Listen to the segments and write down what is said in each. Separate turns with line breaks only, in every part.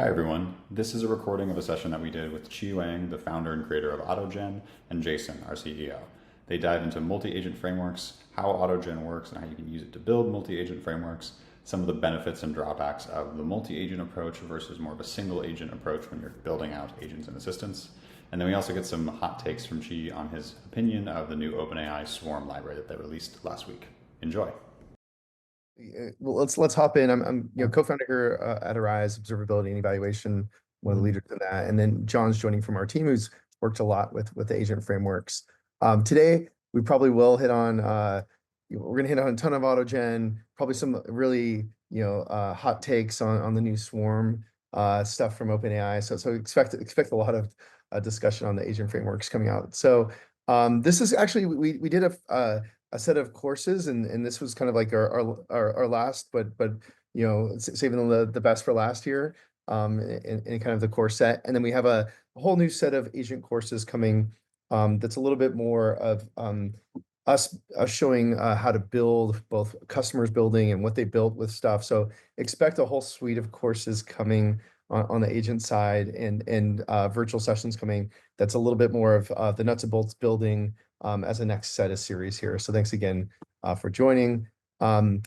Hi everyone. This is a recording of a session that we did with Chi Wang, the founder and creator of AutoGen, and Jason, our CEO. They dive into multi-agent frameworks, how AutoGen works and how you can use it to build multi-agent frameworks, some of the benefits and drawbacks of the multi-agent approach versus more of a single agent approach when you're building out agents and assistants. And then we also get some hot takes from Chi on his opinion of the new OpenAI Swarm library that they released last week. Enjoy.
Well, let's hop in. I'm co-founder here at Arise Observability and Evaluation, one of the leaders in that, and then John's joining from our team, who's worked a lot with the agent frameworks. Today we probably will hit on we're gonna hit on a ton of AutoGen, probably some really hot takes on the new Swarm stuff from OpenAI. So expect a lot of discussion on the agent frameworks coming out. So this is actually we did a set of courses, and this was kind of like our last, but saving the best for last year, in kind of the course set. And then we have a whole new set of agent courses coming, that's a little bit more of us showing how to build, both customers building and what they built with stuff. So expect a whole suite of courses coming on the agent side, and virtual sessions coming. That's a little bit more of the nuts and bolts building, as a next set of series here. So thanks again for joining. So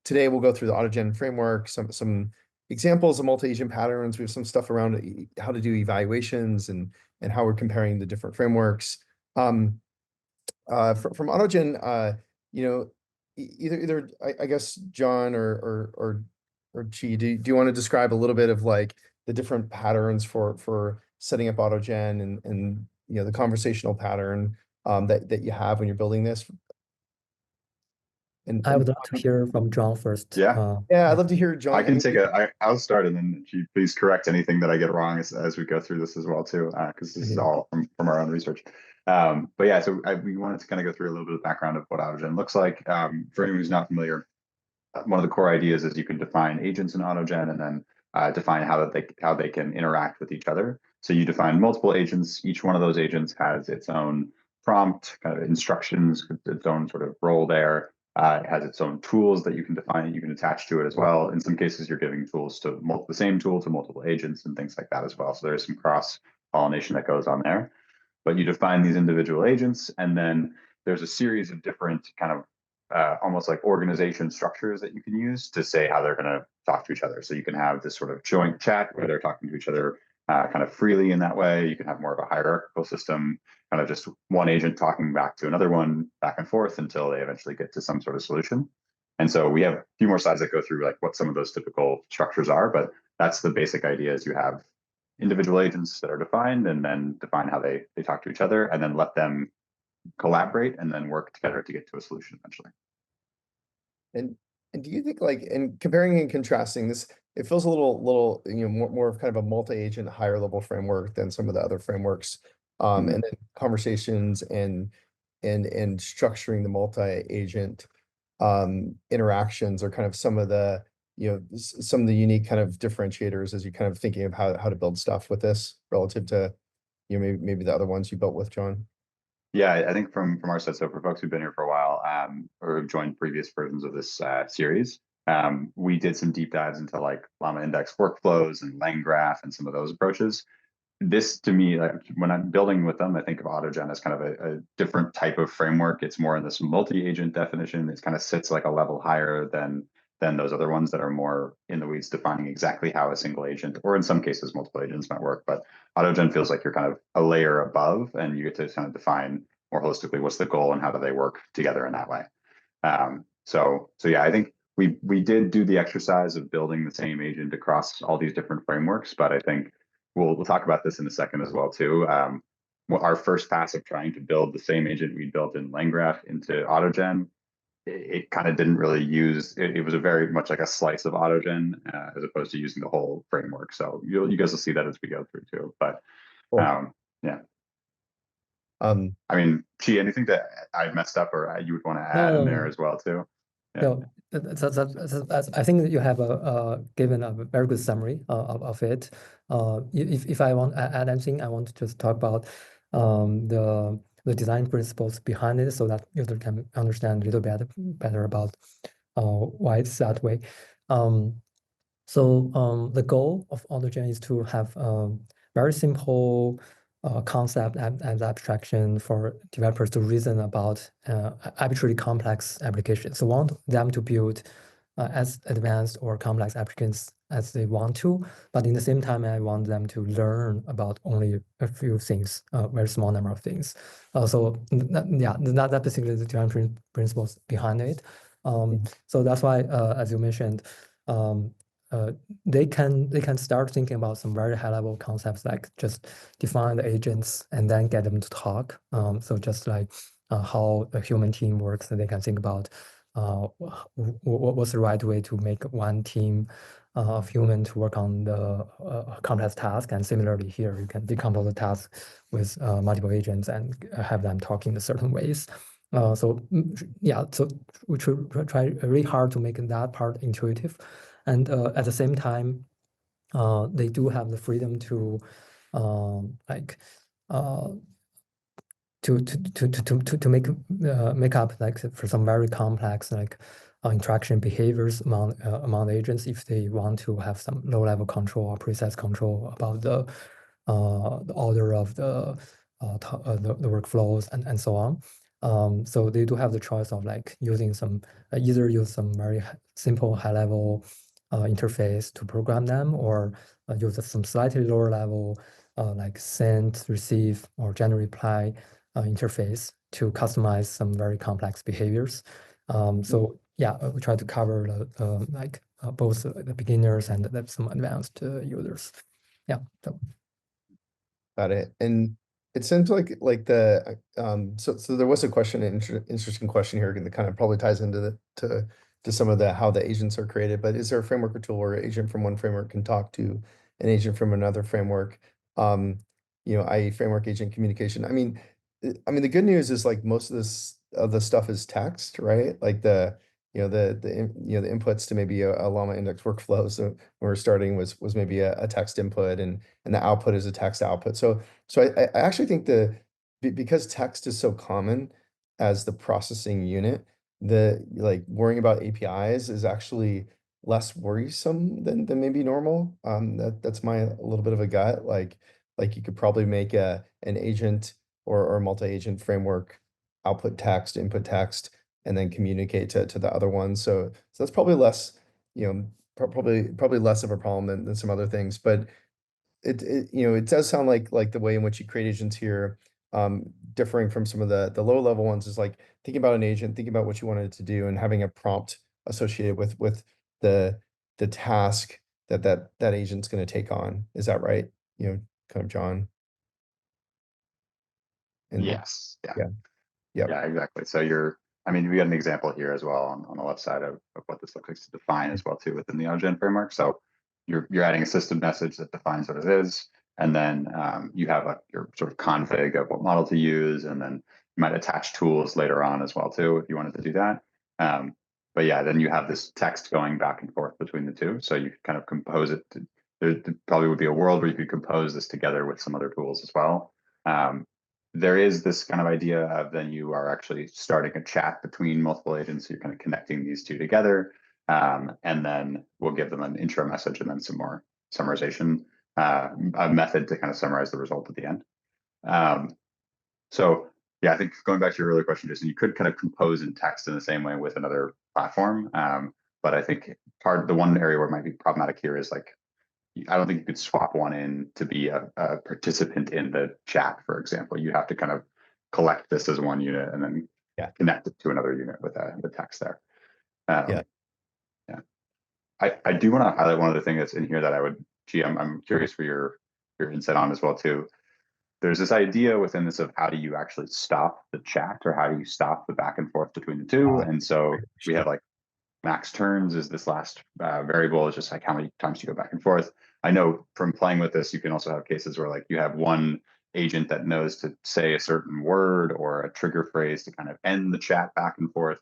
today we'll go through the AutoGen framework, some examples of multi-agent patterns. We have some stuff around how to do evaluations and how we're comparing the different frameworks. From AutoGen, either I guess John or Chi, do you want to describe a little bit of like the different patterns for setting up AutoGen and the conversational pattern that you have when you're building this?
I would like to hear from John first.
Yeah.
Yeah, I'd love to hear John.
I can I'll start, and then please correct anything that I get wrong as we go through this as well too, because this is all from our own research. But yeah, so we wanted to kind of go through a little bit of background of what AutoGen looks like. For anyone who's not familiar, one of the core ideas is you can define agents in AutoGen and then define how they can interact with each other. So you define multiple agents. Each one of those agents has its own prompt, kind of instructions, its own sort of role there. It has its own tools that you can define and you can attach to it as well. In some cases, you're giving tools to the same tool to multiple agents and things like that as well. So there's some cross-pollination that goes on there. But you define these individual agents, and then there's a series of different kind of almost like organization structures that you can use to say how they're going to talk to each other. So you can have this sort of joint chat where they're talking to each other kind of freely in that way. You can have more of a hierarchical system, kind of just one agent talking back to another one back and forth until they eventually get to some sort of solution. And so we have a few more slides that go through like what some of those typical structures are, but that's the basic idea. Is you have individual agents that are defined, and then define how they talk to each other, and then let them collaborate and then work together to get to a solution eventually.
And do you think, like, in comparing and contrasting this, it feels a little more of kind of a multi-agent higher level framework than some of the other frameworks, and then conversations and structuring the multi-agent interactions are kind of some of the unique kind of differentiators as you're kind of thinking of how to build stuff with this relative to maybe the other ones you built with John.
Yeah, I think from our side, so for folks who've been here for a while, or have joined previous versions of this series, we did some deep dives into like Llama Index workflows and LangGraph and some of those approaches. This, to me, like when I'm building with them, I think of AutoGen as kind of a different type of framework. It's more in this multi-agent definition. It kind of sits like a level higher than those other ones that are more in the weeds, defining exactly how a single agent, or in some cases multiple agents, might work. But AutoGen feels like you're kind of a layer above, and you get to kind of define more holistically what's the goal and how do they work together in that way. So yeah, I think we did do the exercise of building the same agent across all these different frameworks, but I think we'll talk about this in a second as well too. Our first pass of trying to build the same agent we built in LangGraph into AutoGen, it kind of didn't really use it. It was a very much like a slice of AutoGen as opposed to using the whole framework. So you guys will see that as we go through too. But yeah. I mean, Chi, anything that I messed up or you would want to add in there as well too? Yeah.
No, I think you have given a very good summary of it. If I want to add anything, I want to just talk about the design principles behind it, so that user can understand a little bit better about why it's that way. So the goal of AutoGen is to have very simple concept and abstraction for developers to reason about arbitrarily complex applications. So want them to build as advanced or complex applications as they want to, but in the same time, I want them to learn about only a few things, a very small number of things. That basically the design principles behind it. So that's why, as you mentioned, they can start thinking about some very high level concepts like just define the agents and then get them to talk. So just like how a human team works, and they can think about what's the right way to make one team of human to work on the complex task. And similarly here, you can decompose the task with multiple agents and have them talk in certain ways. So we should try really hard to make that part intuitive. And at the same time, they do have the freedom to make up like for some very complex interaction behaviors among agents if they want to have some low-level control or precise control about the order of the workflows and so on. So they do have the choice of like using some either use some very simple high-level interface to program them, or use some slightly lower level like send, receive, or generate reply interface to customize some very complex behaviors. So yeah, we try to cover both the beginners and some advanced users. Yeah. So.
Got it. And it seems like the so there was a question, an interesting question here that kind of probably ties into to some of the how the agents are created. But is there a framework or tool where an agent from one framework can talk to an agent from another framework? I.e. framework agent communication. I mean, the good news is like most of the stuff is text, right? Like the inputs to maybe a Llama index workflow. So when we're starting was maybe a text input, and the output is a text output. So I actually think because text is so common as the processing unit, the like worrying about APIs is actually less worrisome than maybe normal. That's my a little bit of a gut. Like you could probably make an agent or multi-agent framework output text, input text, and then communicate to the other one. So that's probably less, probably less of a problem than some other things. But it does sound like the way in which you create agents here, differing from some of the low level ones, is like thinking about an agent, thinking about what you wanted it to do, and having a prompt associated with the task that agent's going to take on. Is that right? Kind of John. And
Yes. Yeah.
Yep.
Yeah, exactly. So we got an example here as well on the left side of what this looks like to define as well too within the AutoGen framework. So you're adding a system message that defines what it is, and then you have your sort of config of what model to use, and then you might attach tools later on as well too if you wanted to do that. But yeah, then you have this text going back and forth between the two. So you kind of compose it. There probably would be a world where you could compose this together with some other tools as well. There is this kind of idea of then you are actually starting a chat between multiple agents. So you're kind of connecting these two together. And then we'll give them an intro message and then some more summarization, a method to kind of summarize the result at the end. So yeah, I think going back to your earlier question, Jason, you could kind of compose in text in the same way with another platform. But I think the one area where it might be problematic here is like, I don't think you could swap one in to be a participant in the chat, for example. You have to kind of collect this as one unit and then connect it to another unit with the text there. Yeah. I do want to highlight one other thing that's in here that I'm curious for your insight on as well too. There's this idea within this of how do you actually stop the chat, or how do you stop the back and forth between the two? And so we have like max turns is this last variable. Is just like how many times you go back and forth. I know from playing with this, you can also have cases where like you have one agent that knows to say a certain word or a trigger phrase to kind of end the chat back and forth.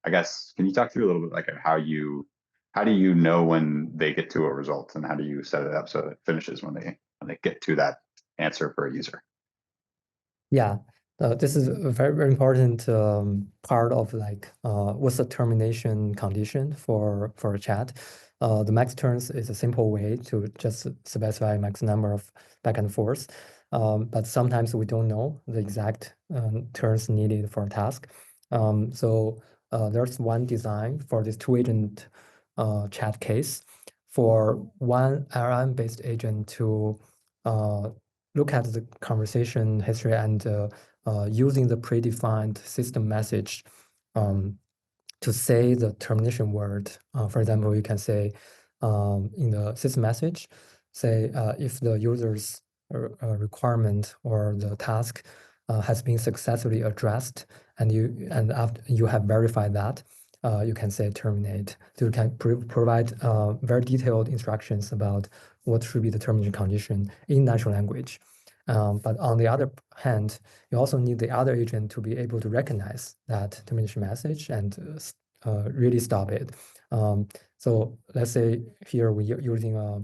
I guess, can you talk through a little bit like how do you know when they get to a result, and how do you set it up so it finishes when they get to that answer for a user?
Yeah. This is a very, very important part of like what's the termination condition for a chat. The max turns is a simple way to just specify max number of back and forth. But sometimes we don't know the exact turns needed for a task. So there's one design for this two-agent chat case for one LLM-based agent to look at the conversation history and using the predefined system message to say the termination word. For example, you can say in the system message, say if the user's requirement or the task has been successfully addressed, and after you have verified that, you can say terminate. So you can provide very detailed instructions about what should be the termination condition in natural language. But on the other hand, you also need the other agent to be able to recognize that termination message and really stop it. So let's say here we're using a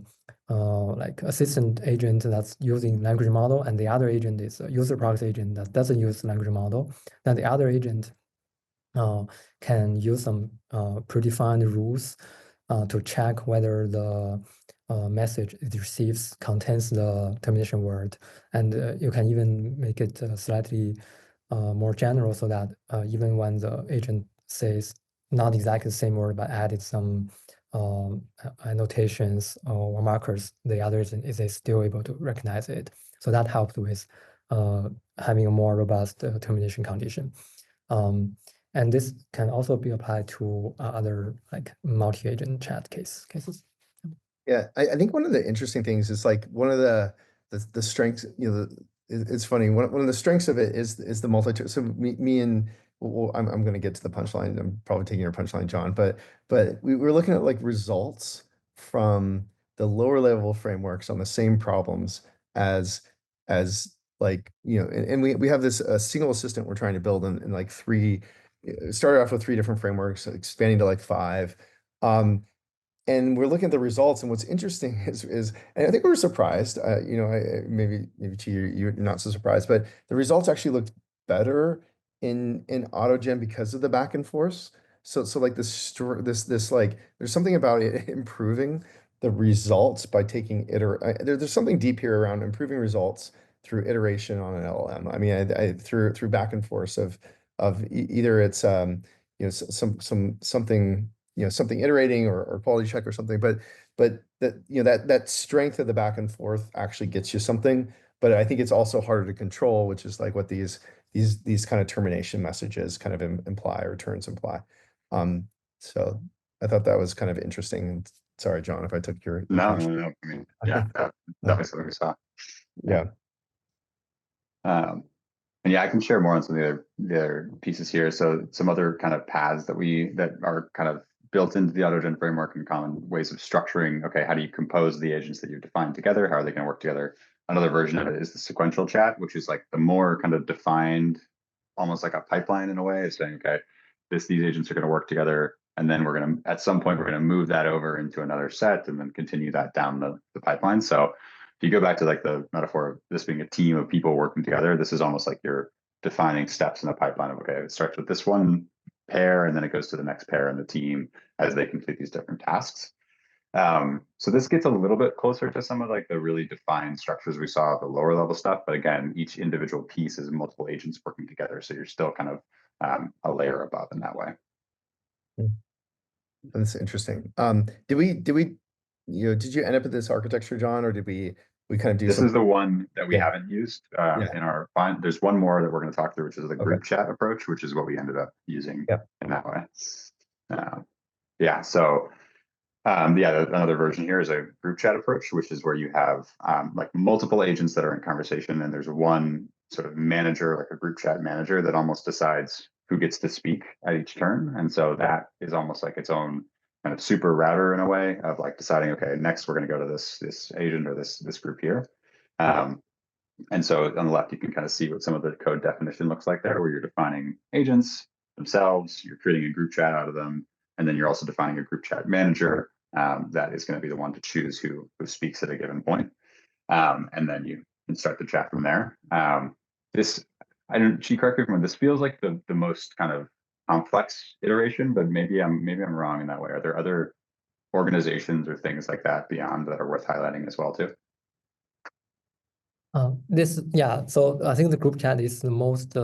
like assistant agent that's using language model, and the other agent is a user proxy agent that doesn't use language model. Then the other agent can use some predefined rules to check whether the message it receives contains the termination word. And you can even make it slightly more general so that even when the agent says not exactly the same word, but added some annotations or markers, the other agent is still able to recognize it. So that helps with having a more robust termination condition. And this can also be applied to other like multi-agent chat cases.
Yeah, I think one of the interesting things is like one of the strengths, it's funny. One of the strengths of it is the multi. So me and well, I'm going to get to the punchline. I'm probably taking your punchline, John. But we were looking at like results from the lower level frameworks on the same problems as like and we have this single assistant we're trying to build in like three. It started off with 3 different frameworks, expanding to like 5. And we're looking at the results, and what's interesting is and I think we were surprised. Maybe Chi, you're not so surprised, but the results actually looked better in AutoGen because of the back and forth. So like this like there's something about it improving the results by taking there's something deep here around improving results through iteration on an LLM. I mean, through back and forth of either it's something something iterating or quality check or something, but that strength of the back and forth actually gets you something. But I think it's also harder to control, which is like what these kind of termination messages kind of imply, or returns imply. So I thought that was kind of interesting. And sorry, John, if I took your
No.
punch.
I mean, yeah, definitely something we saw.
Yeah.
And yeah, I can share more on some of the other pieces here. So some other kind of paths that are kind of built into the AutoGen framework and common ways of structuring. Okay, how do you compose the agents that you've defined together? How are they going to work together? Another version of it is the sequential chat, which is like the more kind of defined, almost like a pipeline in a way, is saying, okay, these agents are going to work together, and then we're going to, at some point, we're going to move that over into another set and then continue that down the pipeline. So if you go back to like the metaphor of this being a team of people working together, this is almost like you're defining steps in the pipeline of, okay, it starts with this one pair, and then it goes to the next pair in the team as they complete these different tasks. So this gets a little bit closer to some of like the really defined structures we saw at the lower level stuff. But again, each individual piece is multiple agents working together. So you're still kind of a layer above in that way.
That's interesting. Did you end up with this architecture, John, or did we kind of do
This
something?
is the one that we
Yeah.
haven't used
Yeah.
in our find. There's one more that we're going to talk through, which is the group
Okay.
chat approach, which is what we ended up using
Yeah.
in that way. So another version here is a group chat approach, which is where you have like multiple agents that are in conversation, and there's one sort of manager, like a group chat manager, that almost decides who gets to speak at each turn. And so that is almost like its own kind of super router in a way of like deciding, okay, next we're going to go to this agent or this group here. And so on the left, you can kind of see what some of the code definition looks like there, where you're defining agents themselves, you're creating a group chat out of them, and then you're also defining a group chat manager that is going to be the one to choose who speaks at a given point. And then you can start the chat from there. She correct me if this feels like the most kind of complex iteration, but maybe I'm wrong in that way. Are there other organizations or things like that beyond that are worth highlighting as well too?
So I think the group chat is the most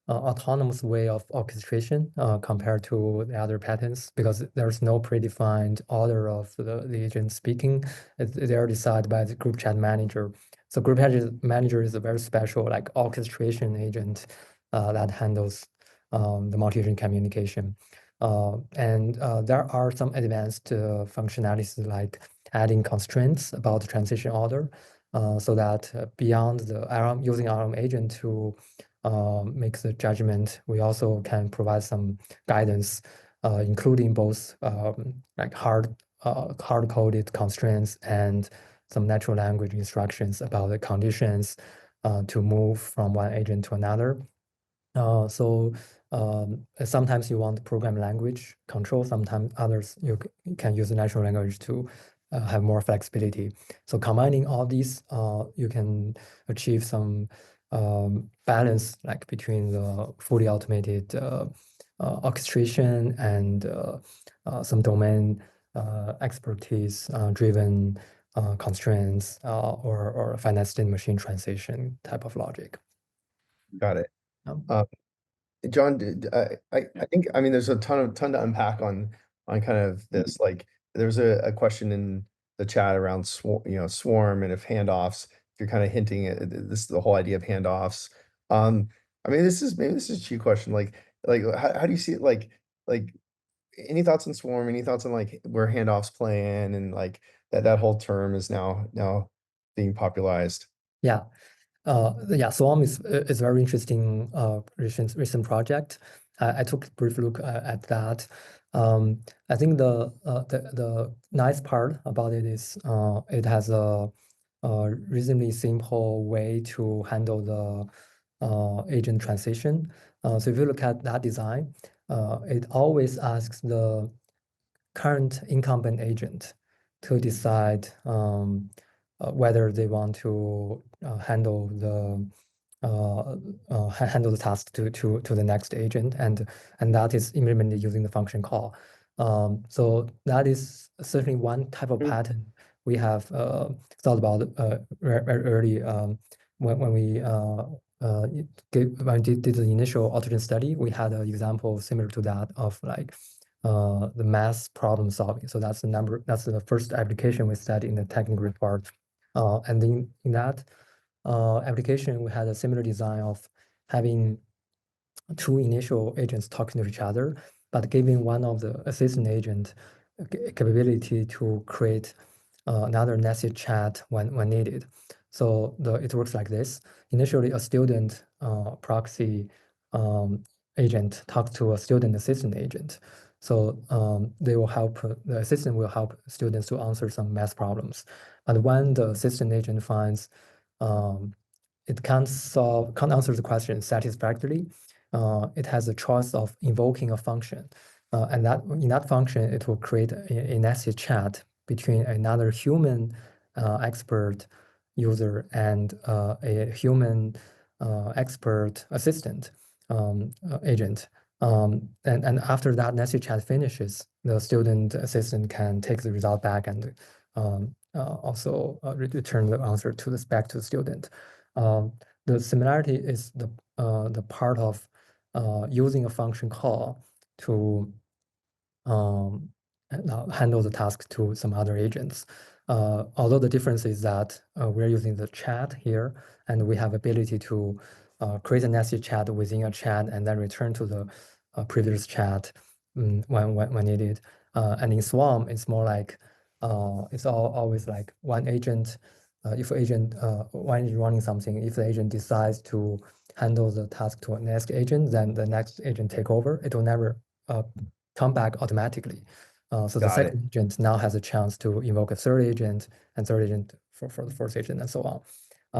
autonomous way of orchestration compared to the other patterns, because there's no predefined order of the agent speaking. They are decided by the group chat manager. So group chat manager is a very special like orchestration agent that handles the multi-agent communication. And there are some advanced functionalities like adding constraints about the transition order. So that beyond the RM, using RM agent to make the judgment, we also can provide some guidance, including both like hard-coded constraints and some natural language instructions about the conditions to move from one agent to another. Sometimes you want program language control, sometimes others you can use natural language to have more flexibility. So combining all these, you can achieve some balance like between the fully automated orchestration and some domain expertise driven constraints or finite state machine translation type of logic.
Got it.
Um,
John, I think, I mean, there's a ton to unpack on kind of this. Like, there's a question in the chat around swarm and if handoffs, if you're kind of hinting at this, the whole idea of handoffs. I mean, maybe this is a cheap question. Like how do you see it? Like any thoughts on swarm? Any thoughts on like where handoffs play in, and like that whole term is now being popularized?
Yeah. Swarm is a very interesting recent project. I took a brief look at that. I think the nice part about it is it has a reasonably simple way to handle the agent transition. So if you look at that design, it always asks the current incumbent agent to decide whether they want to handle the task to the next agent, and that is implemented using the function call. So that is certainly one type of pattern we have thought about very early when we did the initial AutoGen study. We had an example similar to that of like the math problem solving. So that's the first application we studied in the technical report. And in that application, we had a similar design of having two initial agents talking to each other, but giving one of the assistant agent capability to create another nested chat when needed. So it works like this. Initially, a student proxy agent talks to a student assistant agent. So the assistant will help students to answer some math problems. But when the assistant agent finds it can't answer the question satisfactorily, it has a choice of invoking a function. And in that function, it will create a nested chat between another human expert user and a human expert assistant agent. And after that nested chat finishes, the student assistant can take the result back and also return the answer back to the student. The similarity is the part of using a function call to handle the task to some other agents. Although the difference is that we're using the chat here, and we have ability to create a nested chat within a chat and then return to the previous chat when needed. And in Swarm, it's more like it's always like one agent. If agent one is running something, if the agent decides to handle the task to a next agent, then the next agent take over. It will never come back automatically. So the second agent now has a chance to invoke a third agent and third agent for the fourth agent and so on.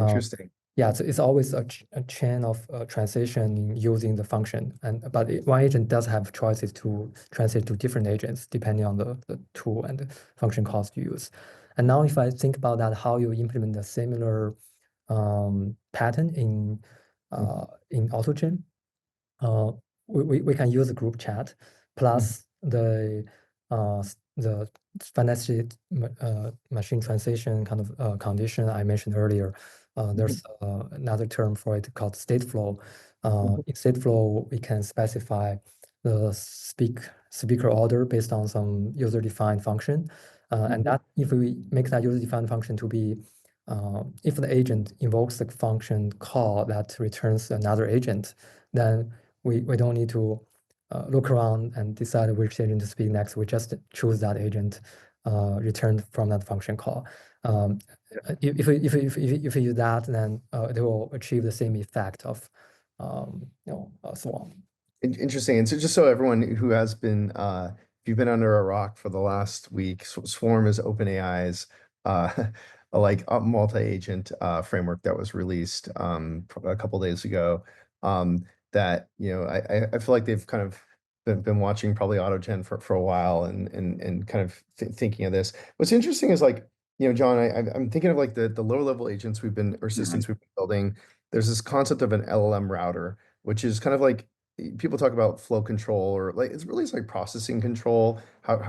Interesting.
Yeah, so it's always a chain of translation using the function, but one agent does have choices to translate to different agents depending on the tool and the function calls you use. And now if I think about that, how you implement a similar pattern in AutoGen, we can use a group chat plus the finite machine translation kind of condition I mentioned earlier. There's another term for it called state flow. In state flow, we can specify the speaker order based on some user-defined function. And that if we make that user-defined function to be, if the agent invokes the function call that returns another agent, then we don't need to look around and decide which agent to speak next. We just choose that agent returned from that function call. If we use that, then it will achieve the same effect of Swarm.
Interesting. And so just so everyone who has been, if you've been under a rock for the last week, Swarm is OpenAI's like a multi-agent framework that was released a couple days ago. That I feel like they've kind of been watching probably AutoGen for a while and kind of thinking of this. What's interesting is like, John, I'm thinking of like the lower level agents we've been or systems we've been building. There's this concept of an LLM router, which is kind of like people talk about flow control, or like it's really like processing control.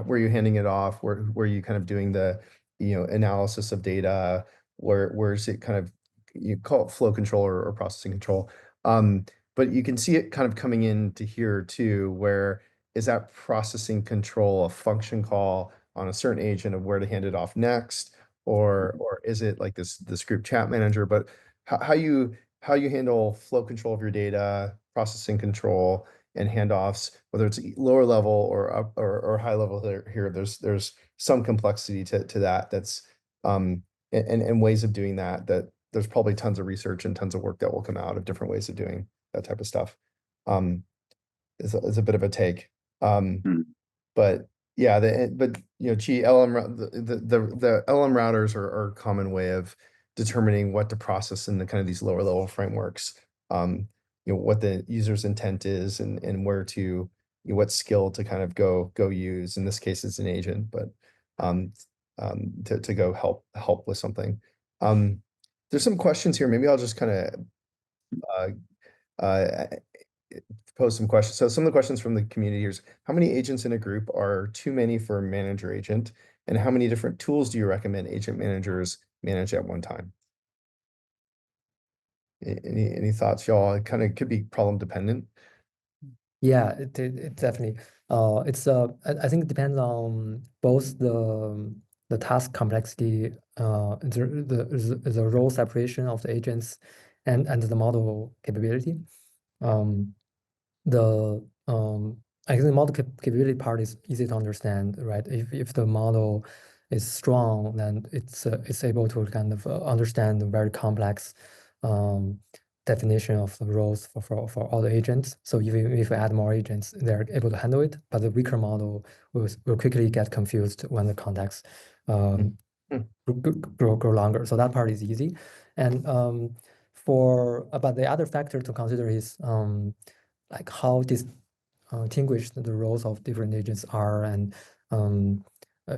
Where you're handing it off, where you kind of doing the analysis of data, where is it kind of, you call it flow control or processing control. But you can see it kind of coming into here too, where is that processing control a function call on a certain agent of where to hand it off next, or is it like this group chat manager? But how you handle flow control of your data, processing control, and handoffs, whether it's lower level or up or high level here, there's some complexity to that. That's and ways of doing that there's probably tons of research and tons of work that will come out of different ways of doing that type of stuff. Is a bit of a take. But yeah, Chi LM the LM routers are a common way of determining what to process in the kind of these lower level frameworks. What the user's intent is and where to what skill to kind of go use. In this case, it's an agent, but to go help with something. There's some questions here. Maybe I'll just kind of pose some questions. So some of the questions from the community is, how many agents in a group are too many for a manager agent? And how many different tools do you recommend agent managers manage at one time? Any thoughts, y'all? It kind of could be problem dependent.
Yeah, it definitely. I think it depends on both the task complexity, the role separation of the agents, and the model capability. I think the model capability part is easy to understand, right? If the model is strong, then it's able to kind of understand the very complex definition of the roles for all the agents. So if we add more agents, they're able to handle it. But the weaker model will quickly get confused when the context grow longer. So that part is easy. And but the other factor to consider is like how distinguished the roles of different agents are. And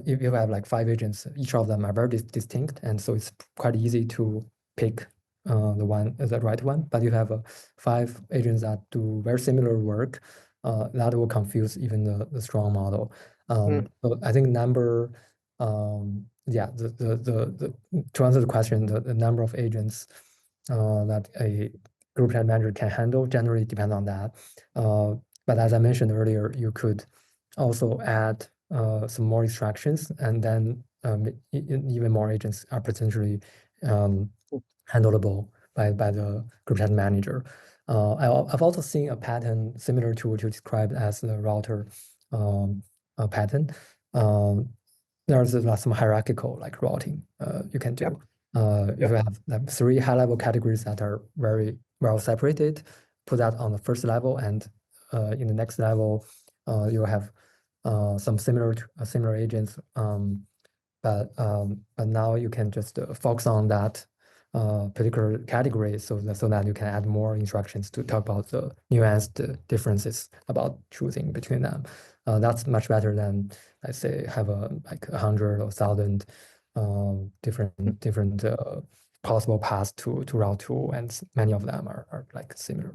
if you have like 5 agents, each of them are very distinct, and so it's quite easy to pick the right one. But you have 5 agents that do very similar work, that will confuse even the strong model. So I think number, yeah, to answer the question, the number of agents that a group chat manager can handle generally depend on that. But as I mentioned earlier, you could also add some more instructions, and then even more agents are potentially handleable by the group chat manager. I've also seen a pattern similar to what you described as the router pattern. There's some hierarchical like routing you can do. If you have like 3 high-level categories that are very well separated, put that on the first level, and in the next level, you'll have some similar agents. But now you can just focus on that particular category, so that you can add more instructions to talk about the nuanced differences about choosing between them. That's much better than, let's say, have like 100 or 1,000 different possible paths to route to, and many of them are like similar.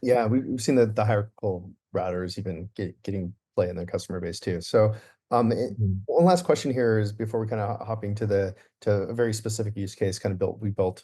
Yeah, we've seen the hierarchical routers even getting play in their customer base too. So One last question here is before we kind of hopping to a very specific use case kind of we built,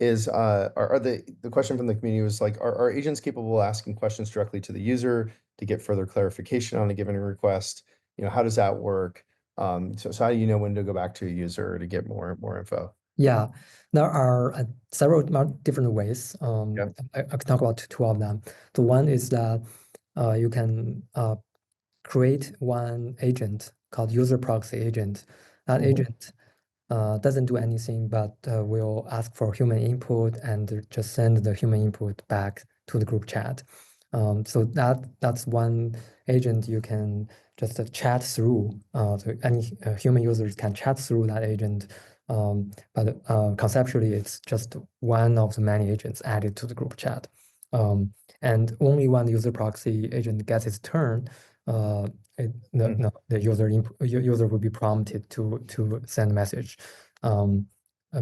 is are the question from the community was like, are agents capable of asking questions directly to the user to get further clarification on a given request? How does that work? So how do you know when to go back to a user to get more info?
Yeah, there are several different ways.
Yeah.
I can talk about two of them. The one is that you can create one agent called user proxy agent. That agent doesn't do anything but will ask for human input and just send the human input back to the group chat. So that's one agent you can just chat through. So any human users can chat through that agent. But conceptually, it's just one of the many agents added to the group chat. And only when the user proxy agent gets its turn, the user will be prompted to send a message,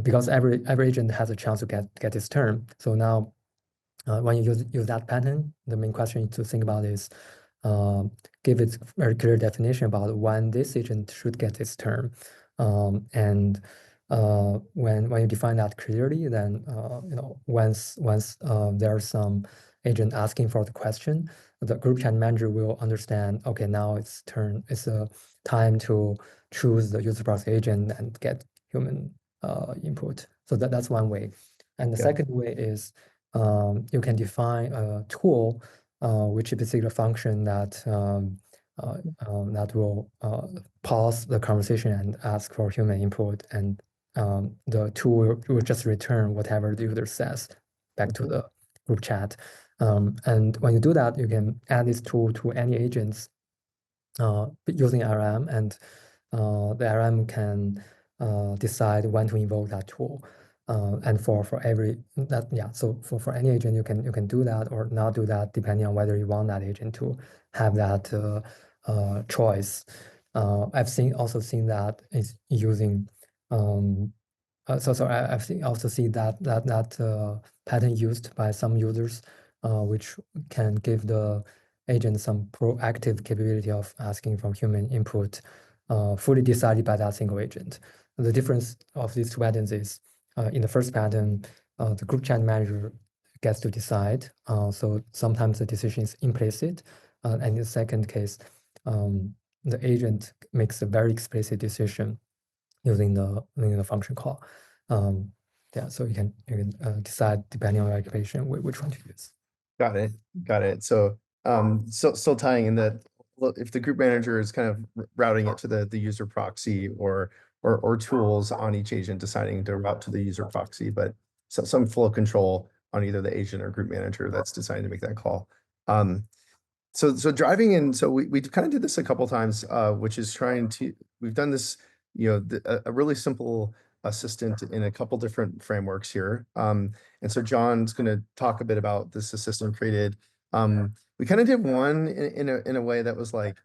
because every agent has a chance to get its turn. So now, when you use that pattern, the main question to think about is give it very clear definition about when this agent should get its turn, and when you define that clearly, then once there's some agent asking for the question, the group chat manager will understand, okay, now it's a time to choose the user proxy agent and get human input. So that's one way. And the second way is you can define a tool, which is basically a function that that will pause the conversation and ask for human input, and the tool will just return whatever the user says back to the group chat. And when you do that, you can add this tool to any agents using RM, and the RM can decide when to invoke that tool. And for every so for any agent, you can do that or not do that depending on whether you want that agent to have that choice. I've also seen that it's using I've also seen that pattern used by some users, which can give the agent some proactive capability of asking from human input, fully decided by that single agent. The difference of these two patterns is, in the first pattern, the group chat manager gets to decide. So sometimes the decision is implicit, and in the second case, the agent makes a very explicit decision using the function call. So you can decide depending on your occupation which one to use.
Got it. So still tying in that, if the group manager is kind of routing it to the user proxy or tools on each agent deciding to route to the user proxy, but some flow control on either the agent or group manager that's deciding to make that call. So driving in, so we kind of did this a couple times, which is we've done this, a really simple assistant in a couple different frameworks here. And so John's going to talk a bit about this assistant created. We kind of did one in a way that was like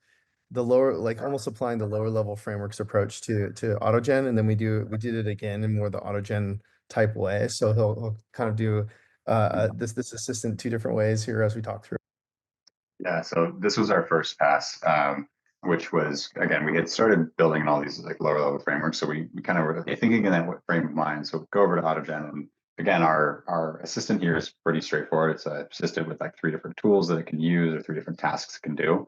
the lower, like almost applying the lower level frameworks approach to AutoGen, and then we did it again in more the AutoGen type way. So he'll kind of do this assistant two different ways here as we talk through.
Yeah, so this was our first pass, which was, again, we had started building all these like lower level frameworks. So we kind of were thinking in that frame of mind. So go over to AutoGen, and again, our assistant here is pretty straightforward. It's an assistant with like 3 different tools that it can use or 3 different tasks it can do.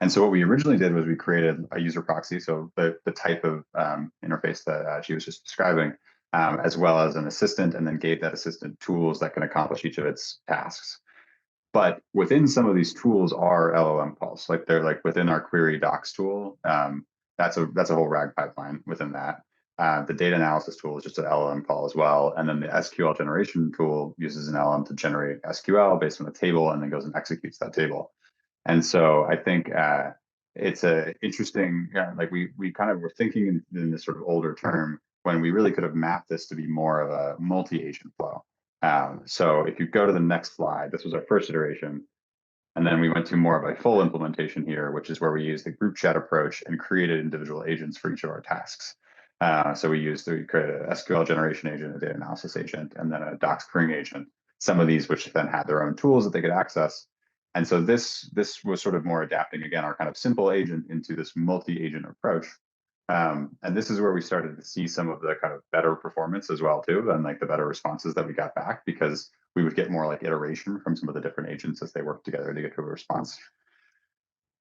And so what we originally did was we created a user proxy, so the type of interface that she was just describing, as well as an assistant, and then gave that assistant tools that can accomplish each of its tasks. But within some of these tools are LLM calls, like they're like within our query docs tool. That's a whole RAG pipeline within that. The data analysis tool is just an LLM call as well. And then the SQL generation tool uses an LLM to generate SQL based on the table and then goes and executes that table. And so I think it's a interesting, like we kind of were thinking in this sort of older term when we really could have mapped this to be more of a multi-agent flow. So if you go to the next slide, this was our first iteration. And then we went to more of a full implementation here, which is where we used the group chat approach and created individual agents for each of our tasks. So we created a SQL generation agent, a data analysis agent, and then a docs querying agent. Some of these which then had their own tools that they could access. And so this was sort of more adapting, again, our kind of simple agent into this multi-agent approach. And this is where we started to see some of the kind of better performance as well too, and like the better responses that we got back, because we would get more like iteration from some of the different agents as they work together to get to a response.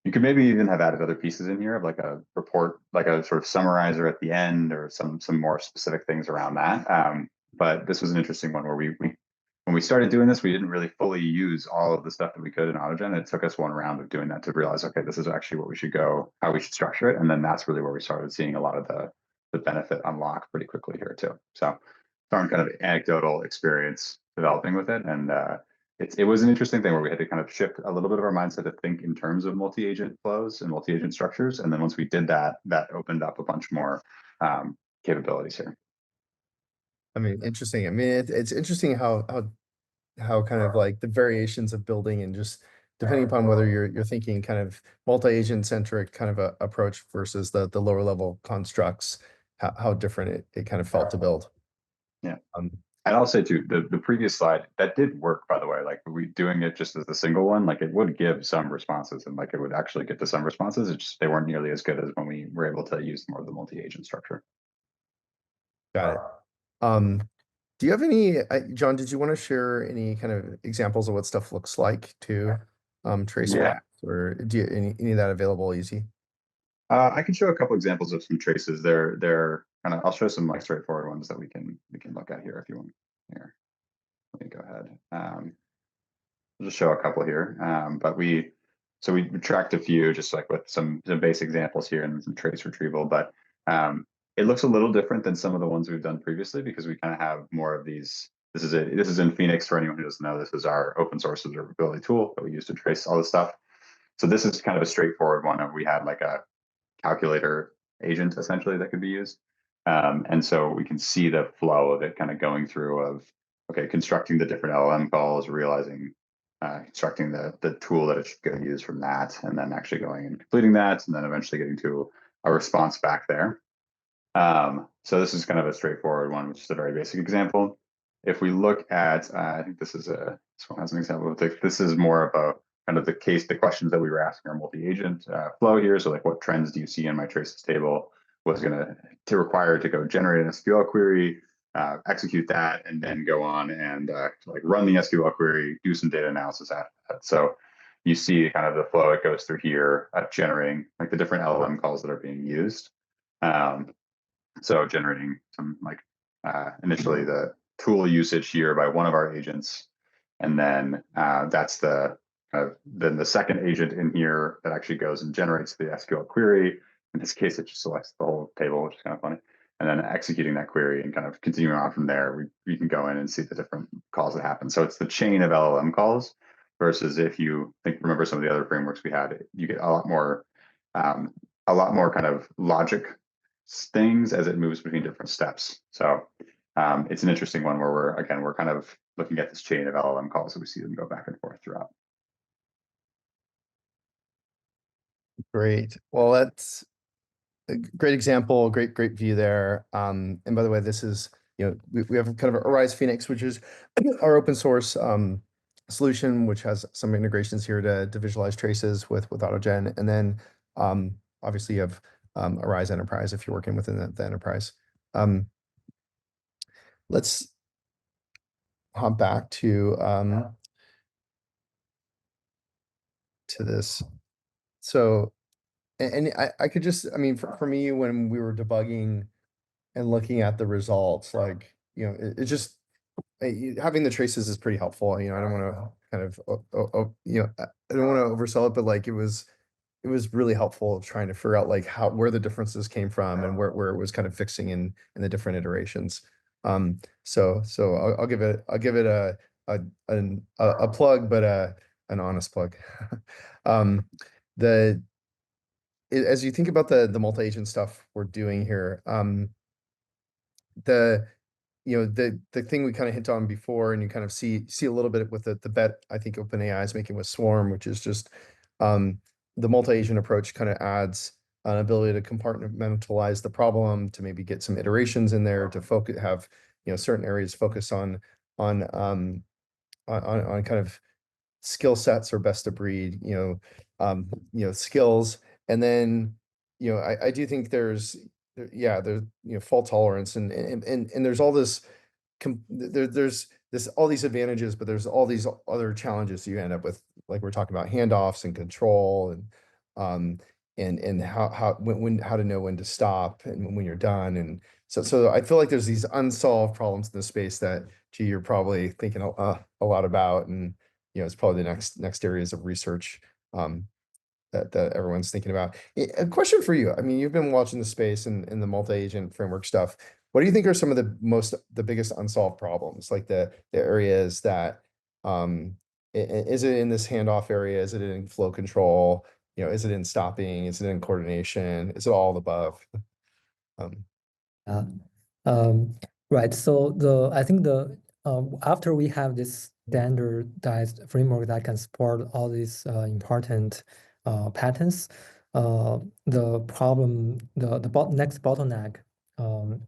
You could maybe even have added other pieces in here of like a report, like a sort of summarizer at the end, or some more specific things around that. But this was an interesting one where when we started doing this, we didn't really fully use all of the stuff that we could in AutoGen. It took us one round of doing that to realize, okay, this is actually what we should go, how we should structure it. And then that's really where we started seeing a lot of the benefit unlock pretty quickly here too. So found kind of anecdotal experience developing with it. And it was an interesting thing where we had to kind of shift a little bit of our mindset to think in terms of multi-agent flows and multi-agent structures. And then once we did that, that opened up a bunch more capabilities here.
I mean, interesting. I mean, it's interesting how kind of like the variations of building, and just depending upon whether you're thinking kind of multi-agent centric kind of a approach versus the lower level constructs, how different it kind of felt to build.
Yeah. And I'll say too, the previous slide, that did work, by the way. Like, we doing it just as the single one, like it would give some responses, and like it would actually get to some responses. It's just they weren't nearly as good as when we were able to use more of the multi-agent structure.
Got it. Do you have any, John, did you want to share any kind of examples of what stuff looks like to trace
Yeah.
or do you any of that available easy?
I can show a couple examples of some traces. They're kind of, I'll show some like straightforward ones that we can look at here if you want. Here, let me go ahead. I'll just show a couple here. But we tracked a few just like with some base examples here and some trace retrieval. But it looks a little different than some of the ones we've done previously, because we kind of have more of these. This is in Phoenix. For anyone who doesn't know, this is our open source observability tool that we use to trace all this stuff. So this is kind of a straightforward one. We had like a calculator agent essentially that could be used. And so we can see the flow of it kind of going through of, okay, constructing the different LLM calls, realizing, constructing the tool that it should go use from that, and then actually going and completing that, and then eventually getting to a response back there. So this is kind of a straightforward one, which is a very basic example. If we look at, I think this one has an example. This is more of a kind of the questions that we were asking our multi-agent flow here. So like, what trends do you see in my traces table? Was going to require to go generate an SQL query, execute that, and then go on and like run the SQL query, do some data analysis after that. So you see kind of the flow it goes through here, generating like the different LLM calls that are being used. So generating some like initially the tool usage here by one of our agents, and then that's then the second agent in here that actually goes and generates the SQL query. In this case, it just selects the whole table, which is kind of funny. And then executing that query and kind of continuing on from there, we can go in and see the different calls that happen. So it's the chain of LLM calls versus if you remember some of the other frameworks we had, you get a lot more kind of logic things as it moves between different steps. So it's an interesting one where we're kind of looking at this chain of LLM calls, so we see them go back and forth throughout.
Great. Well, that's a great example, great view there. And by the way, this is, we have kind of Arise Phoenix, which is our open source solution, which has some integrations here to visualize traces with AutoGen. And then obviously you have Arise Enterprise if you're working within the enterprise. Let's hop back to this. So, and I could just, I mean, for me, when we were debugging and looking at the results, like, it just, having the traces is pretty helpful. I don't want to kind of, I don't want to oversell it, but like, it was really helpful trying to figure out like where the differences came from and where it was kind of fixing in the different iterations. So I'll give it a plug, but an honest plug. As you think about the multi-agent stuff we're doing here, the thing we kind of hit on before, and you kind of see a little bit with the bet I think OpenAI is making with Swarm, which is just the multi-agent approach kind of adds an ability to compartmentalize the problem, to maybe get some iterations in there, to have certain areas focus on kind of skill sets or best of breed, skills. And then, I do think there's fault tolerance and there's all this, there's all these advantages, but there's all these other challenges you end up with, like we're talking about handoffs and control um, and how to know when to stop and when you're done. And so I feel like there's these unsolved problems in the space that, gee, you're probably thinking a lot about, and it's probably the next areas of research that everyone's thinking about. A question for you. I mean, you've been watching the space and the multi-agent framework stuff. What do you think are some of the biggest unsolved problems, like the areas that is it in this handoff area? Is it in flow control? Is it in stopping? Is it in coordination? Is it all the above? Um,
Yeah. Right. So I think after we have this standardized framework that can support all these important patterns, the problem, next bottleneck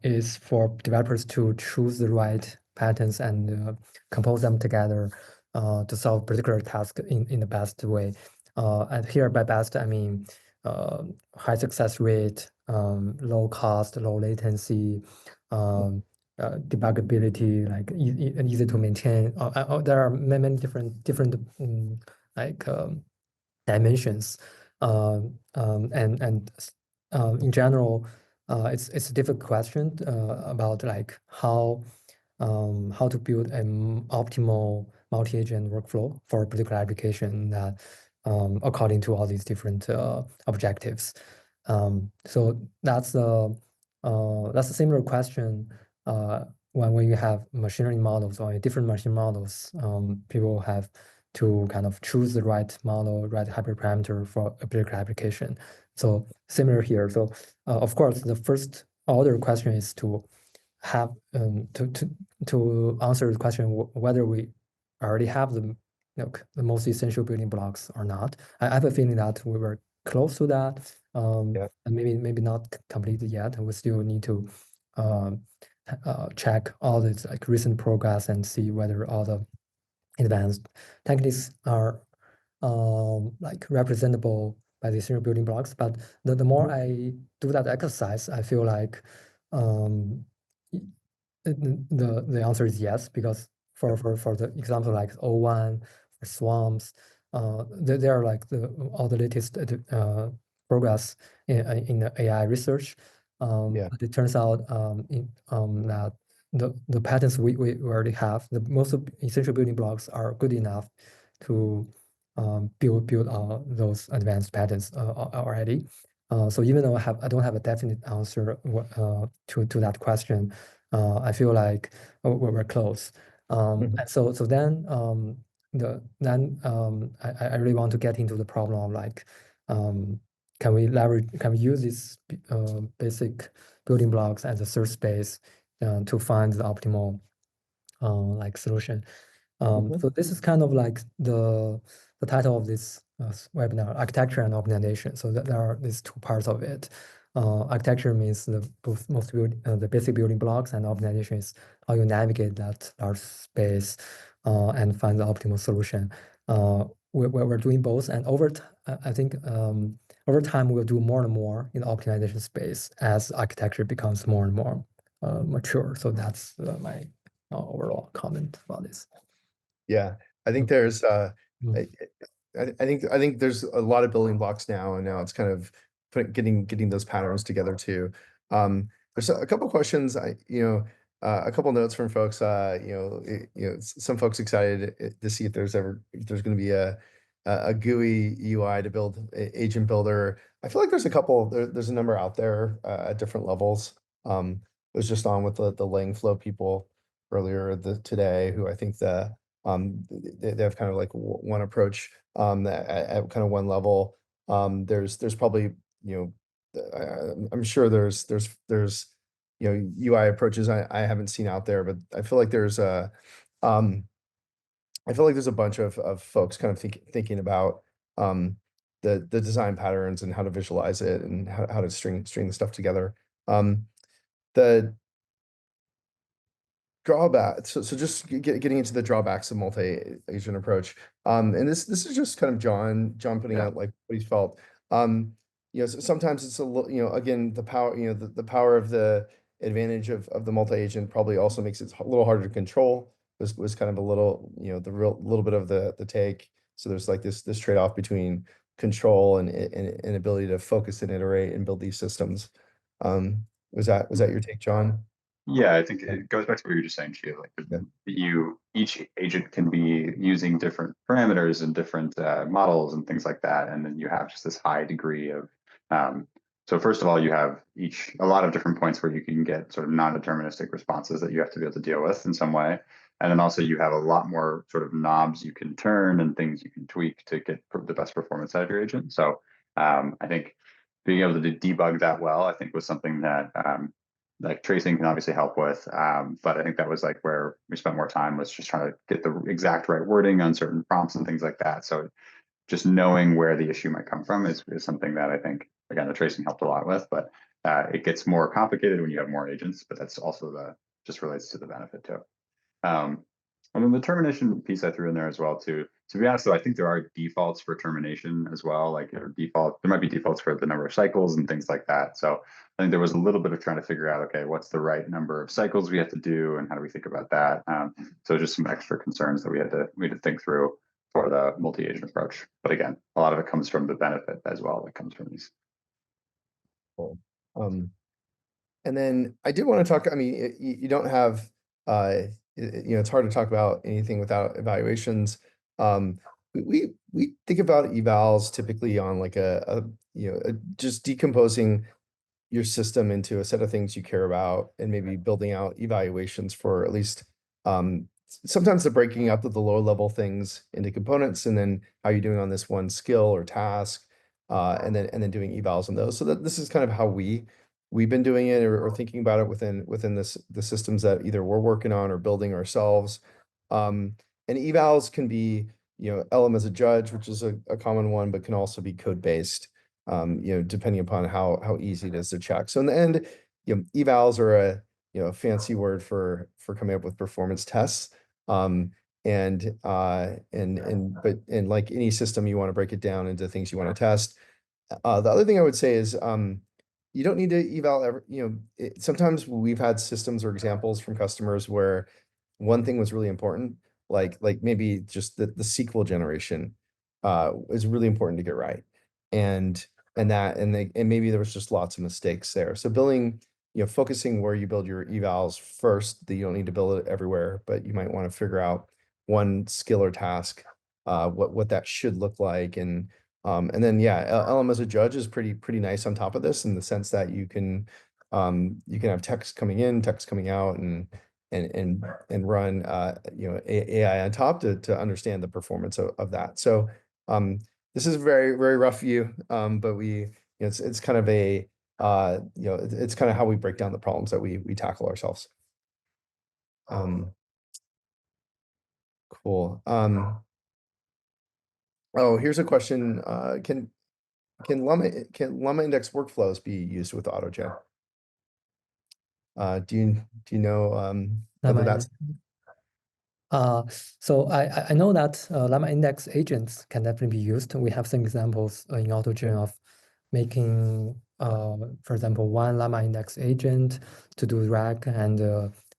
is for developers to choose the right patterns and compose them together to solve particular task in the best way. And here by best, I mean high success rate, low cost, low latency, debuggability, like easy to maintain. There are many different like dimensions, and in general, it's a difficult question about like how to build an optimal multi-agent workflow for a particular application that according to all these different objectives. So that's a similar question when you have machine learning models or different machine models. People have to kind of choose the right model, right hyperparameter for a particular application. So similar here. So of course, the first order question is to have to answer the question whether we already have the most essential building blocks or not. I have a feeling that we were close to that,
Yeah.
and maybe not completed yet. We still need to check all this like recent progress and see whether all the advanced techniques are like representable by the essential building blocks. But the more I do that exercise, I feel like the answer is yes, because for the example like O1, for swarms, there are like all the latest progress in the AI research.
Yeah.
But it turns out that the patterns we already have, the most of essential building blocks are good enough to build those advanced patterns already. So even though I don't have a definite answer to that question, I feel like we're close.
Mhm.
And so then I really want to get into the problem of like can we use these basic building blocks as a search space to find the optimal like solution.
Mhm.
So this is kind of like the title of this webinar, architecture and optimization. So there are these two parts of it. Architecture means the basic building blocks, and optimization is how you navigate that large space and find the optimal solution. We're doing both, and I think over time we'll do more and more in the optimization space as architecture becomes more and more mature. So that's my overall comment about this.
Yeah, I think there's
Mm.
I think there's a lot of building blocks now, and now it's kind of getting those patterns together too. There's a couple questions. A couple notes from folks. Some folks excited to see if there's going to be a GUI UI to build agent builder. I feel like there's a couple. There's a number out there at different levels. I was just on with the Langflow people earlier today, who I think they have kind of like one approach at kind of one level. There's probably I'm sure there's UI approaches I haven't seen out there, but I feel like there's um a bunch of folks kind of thinking about the design patterns and how to visualize it and how to string the stuff together. The drawback. So just getting into the drawbacks of multi-agent approach. And this is just kind of John putting
Yeah.
out like what he felt. Sometimes it's a little, again, the power, the power of the advantage of the multi-agent probably also makes it a little harder to control. Was kind of a little, the little bit of the take. So there's like this trade-off between control and ability to focus and iterate and build these systems. Was that your take, John?
Yeah, I think it goes back to what you were just saying, Chi. Like each agent can be using different parameters and different models and things like that, and then you have just this high degree of. So first of all, you have a lot of different points where you can get sort of non-deterministic responses that you have to be able to deal with in some way, and then also you have a lot more sort of knobs you can turn and things you can tweak to get the best performance out of your agent. So I think being able to debug that well, I think was something that. Like tracing can obviously help with, but I think that was like where we spent more time was just trying to get the exact right wording on certain prompts and things like that. So just knowing where the issue might come from is something that I think, again, the tracing helped a lot with, but it gets more complicated when you have more agents, but that's also just relates to the benefit too. And then the termination piece I threw in there as well too. To be honest, though, I think there are defaults for termination as well. Like there might be defaults for the number of cycles and things like that. So I think there was a little bit of trying to figure out, okay, what's the right number of cycles we have to do, and how do we think about that? So just some extra concerns that we had to think through for the multi-agent approach. But again, a lot of it comes from the benefit as well that comes from these.
Cool. And then I did want to talk. I mean, you don't have it's hard to talk about anything without evaluations. We think about evals typically on like just decomposing your system into a set of things you care about and maybe building out evaluations for at least sometimes the breaking up of the lower level things into components and then how you're doing on this one skill or task and then doing evals on those. So that this is kind of how we've been doing it or thinking about it within the systems that either we're working on or building ourselves. And evals can be, LM as a judge, which is a common one, but can also be code-based, depending upon how easy it is to check. So in the end, evals are a fancy word for coming up with performance tests. And like any system, you want to break it down into things you want to test. The other thing I would say is you don't need to eval sometimes we've had systems or examples from customers where one thing was really important, like maybe just the SQL generation is really important to get right. And maybe there was just lots of mistakes there. So building, focusing where you build your evals first, that you don't need to build it everywhere, but you might want to figure out one skill or task, what that should look like. And then LM as a judge is pretty nice on top of this in the sense that you can have text coming in, text coming out, and run AI on top to understand the performance of that. So this is a very, very rough view, but it's kind of it's kind of how we break down the problems that we tackle ourselves. Cool. Oh, here's a question. Can Llama index workflows be used with AutoGen? Do you know whether that's
so I know that Llama index agents can definitely be used. We have some examples in AutoGen of making, for example, one Llama index agent to do RAG and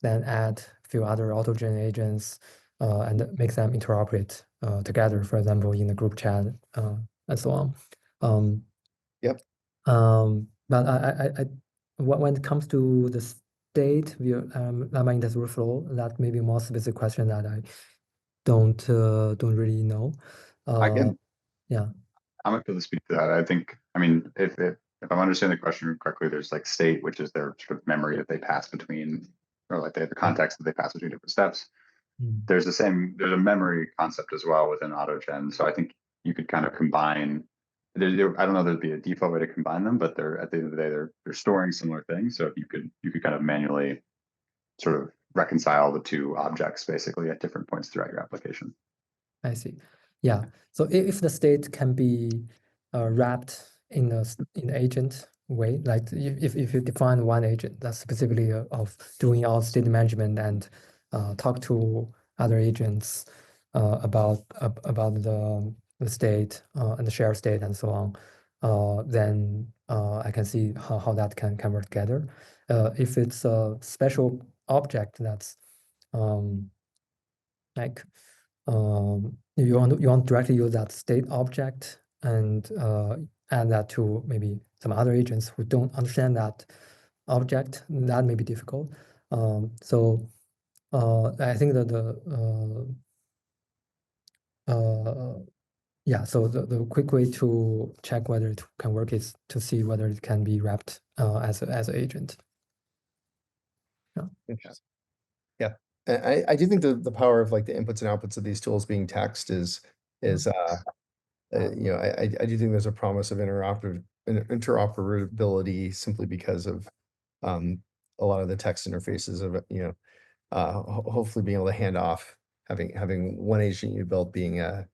then add a few other AutoGen agents and make them interoperate together, for example, in the group chat and so on.
Yep.
But when it comes to the state view, Llama index workflow, that may be a more specific question that I don't really know. Yeah.
I'm able to speak to that. I think, I mean, if I'm understanding the question correctly, there's like state, which is their sort of memory that they pass between, or like they have the context that they pass between different steps. There's a memory concept as well within AutoGen. So I think you could kind of combine. I don't know there'd be a default way to combine them, but they're at the end of the day they're storing similar things. So if you could kind of manually sort of reconcile the two objects basically at different points throughout your application.
I see. Yeah. So if the state can be wrapped in the agent way. Like if you define one agent that's specifically of doing all state management and talk to other agents about the state and the shared state and so on, then I can see how that can work together. If it's a special object that's like you want to directly use that state object and add that to maybe some other agents who don't understand that object, that may be difficult. So I think that yeah, so the quick way to check whether it can work is to see whether it can be wrapped as an agent.
Interesting. Yeah, I do think the power of like the inputs and outputs of these tools being text is you know, I do think there's a promise of interoperability simply because of a lot of the text interfaces of it, you know, hopefully being able to hand off, having one agent you built being a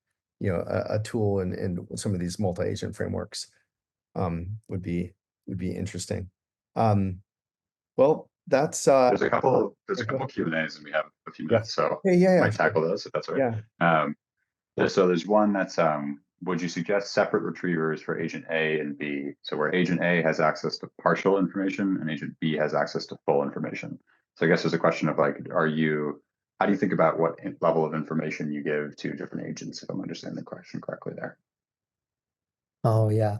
tool in some of these multi-agent frameworks would be interesting. Well, that's
There's a couple Q&As and we have a few minutes, so might tackle those if that's all right. So there's one that's would you suggest separate retrievers for agent A and B? So where agent A has access to partial information and agent B has access to full information. So I guess there's a question of like, how do you think about what level of information you give to different agents, if I'm understanding the question correctly there?
Oh yeah.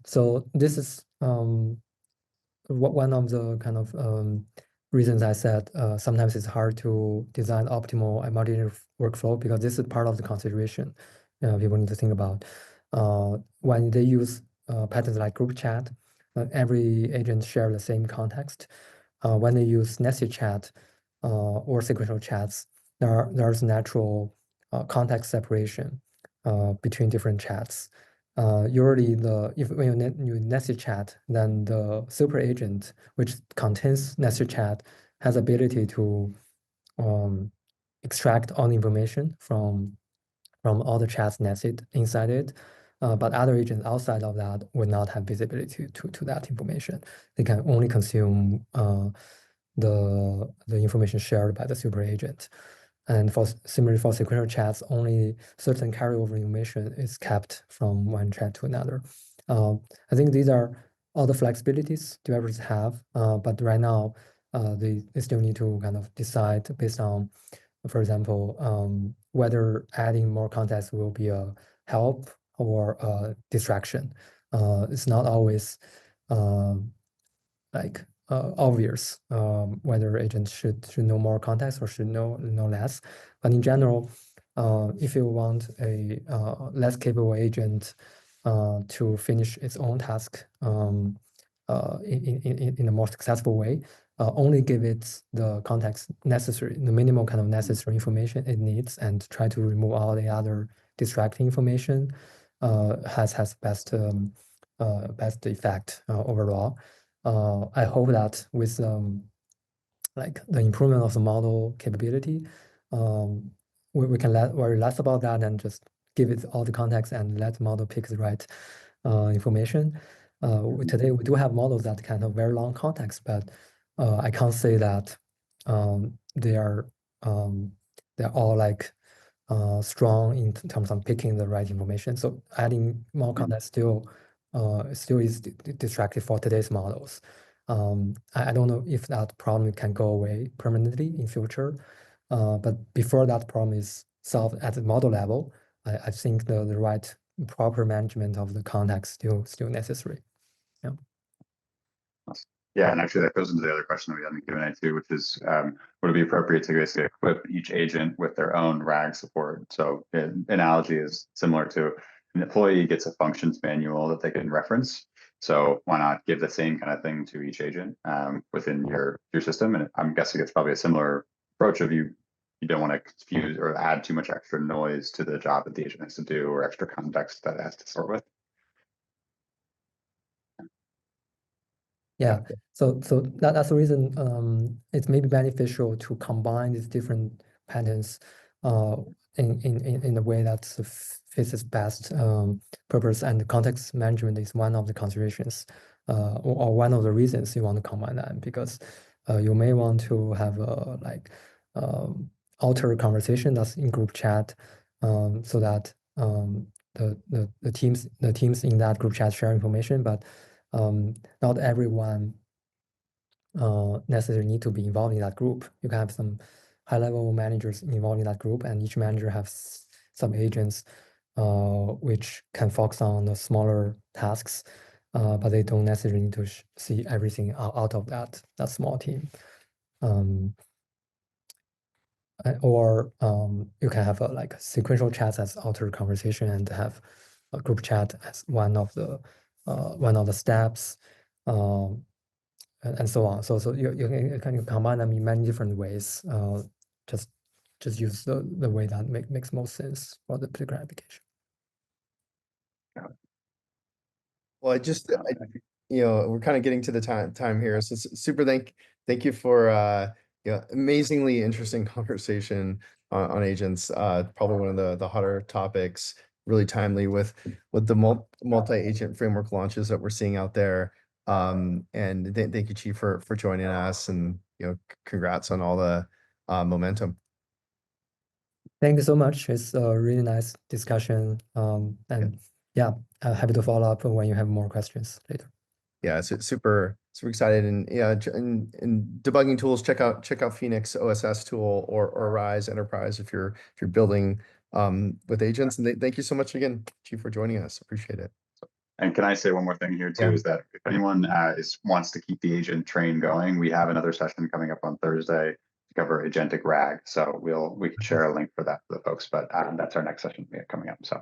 So this is one of the kind of reasons I said sometimes it's hard to design optimal multi-agent workflow, because this is part of the consideration people need to think about. When they use patterns like group chat, every agent shares the same context. When they use nested chat or sequential chats, there's natural context separation between different chats. Usually when you nested chat, then the super agent, which contains nested chat, has ability to extract all the information from all the chats nested inside it. But other agents outside of that would not have visibility to that information. They can only consume the information shared by the super agent. And similarly for sequential chats, only certain carryover information is kept from one chat to another. I think these are all the flexibilities developers have, but right now they still need to kind of decide based on, for example, whether adding more context will be a help or a distraction. It's not always like obvious whether agents should know more context or should know less. But in general, if you want a less capable agent to finish its own task in a more successful way, only give it the context necessary, the minimal kind of necessary information it needs, and try to remove all the other distracting information has best effect overall. I hope that with like the improvement of the model capability, we can worry less about that and just give it all the context and let the model pick the right information. Today we do have models that can have very long context, but I can't say that they are all like strong in terms of picking the right information. So adding more context still is distracting for today's models. I don't know if that problem can go away permanently in future, but before that problem is solved at the model level, I think the right proper management of the context still necessary. Yeah.
Yeah, and actually that goes into the other question that we had in the Q&A too, which is would it be appropriate to basically equip each agent with their own RAG support? So an analogy is similar to an employee gets a functions manual that they can reference. So why not give the same kind of thing to each agent within your system? And I'm guessing it's probably a similar approach of you don't want to confuse or add too much extra noise to the job that the agent has to do or extra context that it has to sort with.
Yeah, so that's the reason it's maybe beneficial to combine these different patterns in a way that fits its best purpose, and context management is one of the considerations or one of the reasons you want to combine them, because you may want to have a like alter conversation that's in group chat, so that the teams in that group chat share information, but not everyone necessarily need to be involved in that group. You can have some high-level managers involved in that group, and each manager has some agents which can focus on the smaller tasks, but they don't necessarily need to see everything out of that small team. Or you can have like sequential chats as alter conversation, and have a group chat as one of the steps, and so on. So you can combine them in many different ways. Just use the way that makes most sense for the particular application.
Well, we're kind of getting to the time here. So super thank you for amazingly interesting conversation on agents. Probably one of the hotter topics, really timely with the multi-agent framework launches that we're seeing out there. And thank you, Chi, for joining us, and congrats on all the momentum.
Thank you so much. It's a really nice discussion. And yeah, I'm happy to follow up when you have more questions later.
Yeah, so super excited, and yeah, in debugging tools, check out Phoenix OSS tool or Rise Enterprise if you're building with agents. And thank you so much again, Chief, for joining us. Appreciate it.
And can I say one more thing here too, is that if anyone wants to keep the agent train going, we have another session coming up on Thursday to cover agentic RAG. So we can share a link for that for the folks, but that's our next session we have coming up. So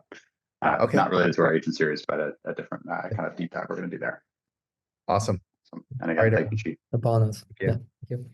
not related to our agent series, but a different kind of deep dive we're going to do there.
Awesome.
And again, thank you, Chief.
The bonus.
Yeah.
Thank you.